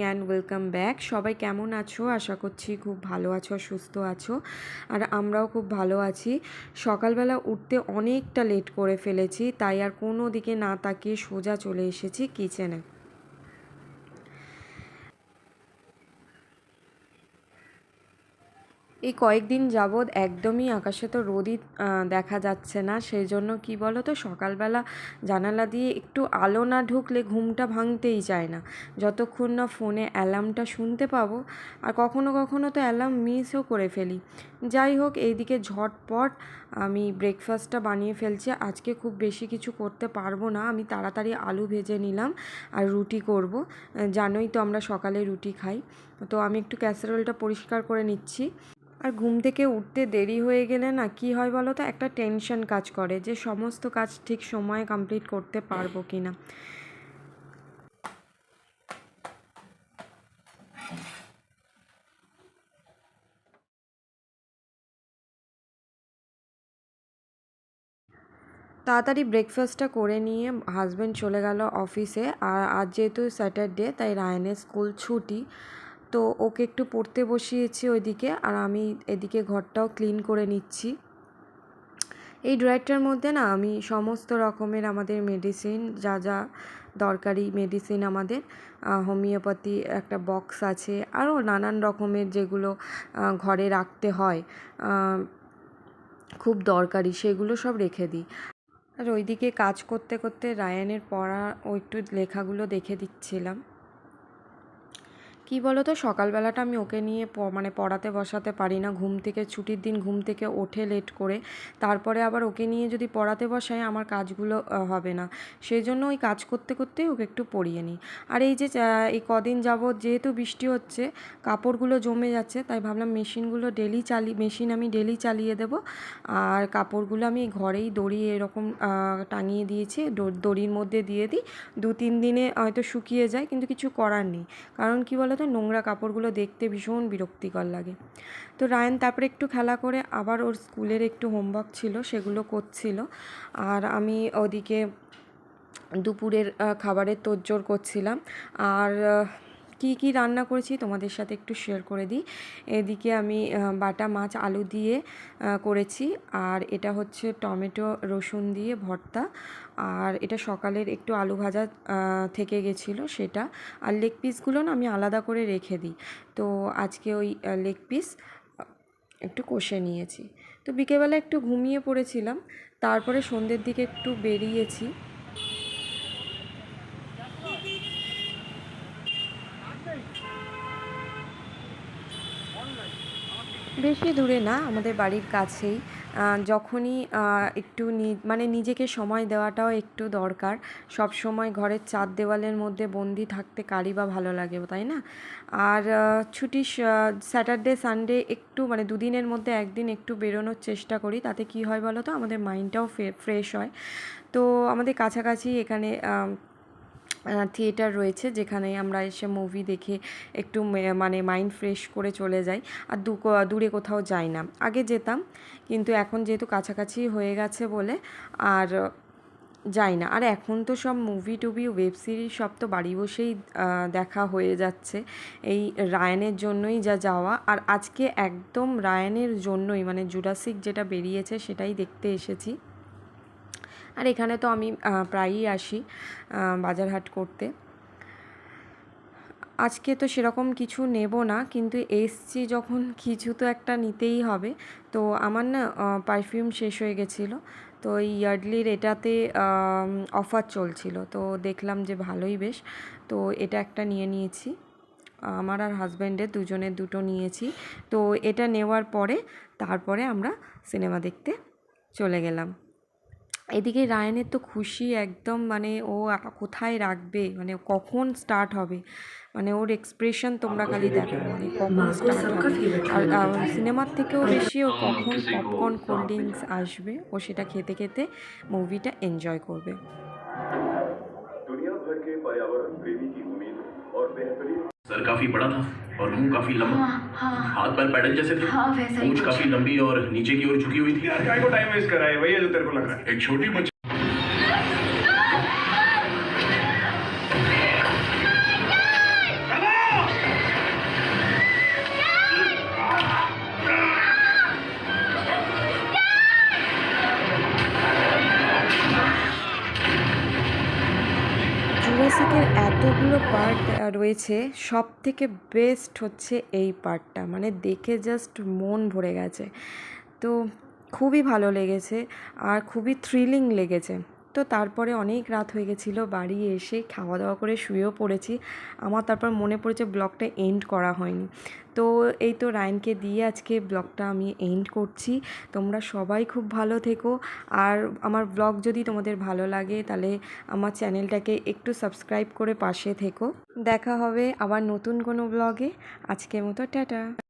And welcome back. সবাই কেমন আছো? আশা করছি খুব ভালো আছো, সুস্থ আছো। আর আমরাও খুব ভালো আছি। সকালবেলা উঠতে অনেকটা লেট করে ফেলেছি, তাই আর কোনো দিকে না তাকিয়ে সোজা চলে এসেছি কিচেনে। এই কয়েকদিন যাবৎ একদমই আকাশে তো রোদই দেখা যাচ্ছে না। সেই জন্য কী বলো তো, সকালবেলা জানালা দিয়ে একটু আলো না ঢুকলে ঘুমটা ভাঙতেই চায় না, যতক্ষণ না ফোনে অ্যালার্মটা শুনতে পাবো। আর কখনো কখনো তো অ্যালার্ম মিসও করে ফেলি। যাই হোক, এইদিকে ঝটপট আমি ব্রেকফাস্টটা বানিয়ে ফেলছি। আজকে খুব বেশি কিছু করতে পারবো না, আমি তাড়াতাড়ি আলু ভেজে নিলাম আর রুটি করব। জানোই তো আমরা সকালে রুটি খাই। তো আমি একটু ক্যাসারোলটা পরিষ্কার করে নিচ্ছি। আর ঘুম থেকে উঠতে দেরি হয়ে গেলে না কি হয় বলো তো, একটা টেনশন কাজ করে যে সমস্ত কাজ ঠিক সময়ে কমপ্লিট করতে পারবো কি না। তাড়াতাড়ি ব্রেকফাস্টটা করে নিয়ে হাজব্যান্ড চলে গেল অফিসে। আর আজ যেহেতু স্যাটারডে, তাই রায়ানের স্কুল ছুটি। তো ওকে একটু পড়তে বসিয়েছি ওইদিকে, আর আমি এদিকে ঘরটাও ক্লিন করে নিচ্ছি। এই ড্রয়ারটার মধ্যে না আমি সমস্ত রকমের আমাদের মেডিসিন, যা যা দরকারি মেডিসিন, আমাদের হোমিওপ্যাথি একটা বক্স আছে, আরও নানান রকমের যেগুলো ঘরে রাখতে হয় খুব দরকারি, সেগুলো সব রেখে দিই। আর ওইদিকে কাজ করতে করতে রায়ানের পড়া ও একটু লেখাগুলো দেখে দিচ্ছিলাম। কী বলো তো, সকালবেলাটা আমি ওকে নিয়ে পড়াতে বসাতে পারি না। ঘুম থেকে ছুটির দিন ঘুম থেকে ওঠে লেট করে, তারপরে আবার ওকে নিয়ে যদি পড়াতে বসাই আমার কাজগুলো হবে না। সেই জন্য ওই কাজ করতে করতে ওকে একটু পড়িয়ে নিই। আর এই যে এই কদিন যাবৎ যেহেতু বৃষ্টি হচ্ছে, কাপড়গুলো জমে যাচ্ছে, তাই ভাবলাম মেশিন আমি ডেলি চালিয়ে দেব। আর কাপড়গুলো আমি ঘরেই দড়ি এরকম টাঙিয়ে দিয়েছি, দড়ির মধ্যে দিয়ে দিই। 2-3 দিনে হয়তো শুকিয়ে যায়, কিন্তু কিছু করার নেই। কারণ কী বলো তো, নোংরা কাপড়গুলো দেখতে ভীষণ বিরক্তিকর লাগে। তো রায়ান তারপরে একটু খেলা করে আবার ওর স্কুলের একটু হোমওয়ার্ক ছিল, সেগুলো করছিল। আর আমি ওদিকে দুপুরের খাবারের তোড়জোড় করছিলাম। আর কি কি রান্না করেছি তোমাদের সাথে একটু শেয়ার করে দিই। এদিকে আমি বাটা মাছ আলু দিয়ে করেছি। আর এটা হচ্ছে টমেটো রসুন দিয়ে ভর্তা। আর এটা সকালের একটু আলু ভাজা থেকে গেছিলো সেটা। আর লেগ পিসগুলো না আমি আলাদা করে রেখে দিই। তো আজকে ওই লেগ পিস একটু কষে নিয়েছি। তো বিকেলবেলা একটু ঘুমিয়ে পড়েছিলাম, তারপরে সন্ধ্যের দিকে একটু বেরিয়েছি। বেশি দূরে না, আমাদের বাড়ির কাছেই। যখনই একটু নিজেকে সময় দেওয়াটাও একটু দরকার। সব সময় ঘরের চার দেওয়ালের মধ্যে বন্দি থাকতে কারই বা ভালো লাগে, তাই না? আর ছুটি স্যাটারডে সানডে একটু দুদিনের মধ্যে একদিন একটু বেরোনোর চেষ্টা করি। তাতে কি হয় বলো তো, আমাদের মাইন্ডটাও ফ্রেশ হয়। তো আমাদের কাছাকাছি এখানে থিয়েটার রয়েছে, যেখানে আমরা এসে মুভি দেখে একটু মাইন্ড ফ্রেশ করে চলে যাই। আর দূরে কোথাও যাই না। আগে যেতাম, কিন্তু এখন যেহেতু কাছাকাছি হয়ে গেছে বলে আর যাই না। আর এখন তো সব মুভি টুভি ওয়েব সিরিজ সব তো বাড়ি বসেই দেখা হয়ে যাচ্ছে। এই রায়ানের জন্যই যা যাওয়া। আর আজকে একদম রায়ানের জন্যই জুরাসিক যেটা বেরিয়েছে সেটাই দেখতে এসেছি। আর এখানে তো আমি প্রায়ই আসি বাজার হাট করতে। আজকে তো সেরকম কিছু নেব না, কিন্তু এসছি যখন কিছু তো একটা নিতেই হবে। তো আমার না পারফিউম শেষ হয়ে গেছিলো, তো এই ইয়ার্ডলির এটাতে অফার চলছিল, তো দেখলাম যে ভালোই বেশ। তো এটা একটা নিয়ে নিয়েছি, আমার আর হাজব্যান্ডের দুজনের দুটো নিয়েছি। তো এটা নেওয়ার পরে তারপরে আমরা সিনেমা দেখতে চলে গেলাম। এদিকে রায়ানের তো খুশি একদম, ও কোথায় রাখবে, কখন স্টার্ট হবে, ওর এক্সপ্রেশন তোমরা খালি দেখো, কখন স্টার্ট হবে। আর সিনেমার থেকেও বেশি ও কখন পপকর্ন কোল্ড ড্রিঙ্কস আসবে, ও সেটা খেতে খেতে মুভিটা এনজয় করবে। सर काफी बड़ा था और मुंह काफी लंबा। हाँ। हाथ पैर पैडल जैसे थे। हाँ, वैसा ही। पूंछ काफी लंबी और नीचे की ओर झुकी हुई थी। यार काय को टाइम वेस्ट करा है, वही है जो तेरे को लग रहा है। एक छोटी बच्ची चलो! রয়েছে সব থেকে বেস্ট হচ্ছে এই পার্টটা, মানে দেখে জাস্ট মন ভরে গেছে। তো খুবই ভালো লেগেছে আর খুবই থ্রিলিং লেগেছে। তো তারপরে অনেক রাত হয়ে গেছিলো, বাড়ি এসে খাওয়া দাওয়া করে শুয়েও পড়েছি। আমার তারপর মনে পড়েছে ব্লগটা এন্ড করা হয়নি। তো এই তো রায়ানকে দিয়ে আজকে ব্লগটা আমি এন্ড করছি। তোমরা সবাই খুব ভালো থেকো, আর আমার ব্লগ যদি তোমাদের ভালো লাগে তাহলে আমার চ্যানেলটাকে একটু সাবস্ক্রাইব করে পাশে থেকো। দেখা হবে আবার নতুন কোনো ব্লগে। আজকের মতো টাটা।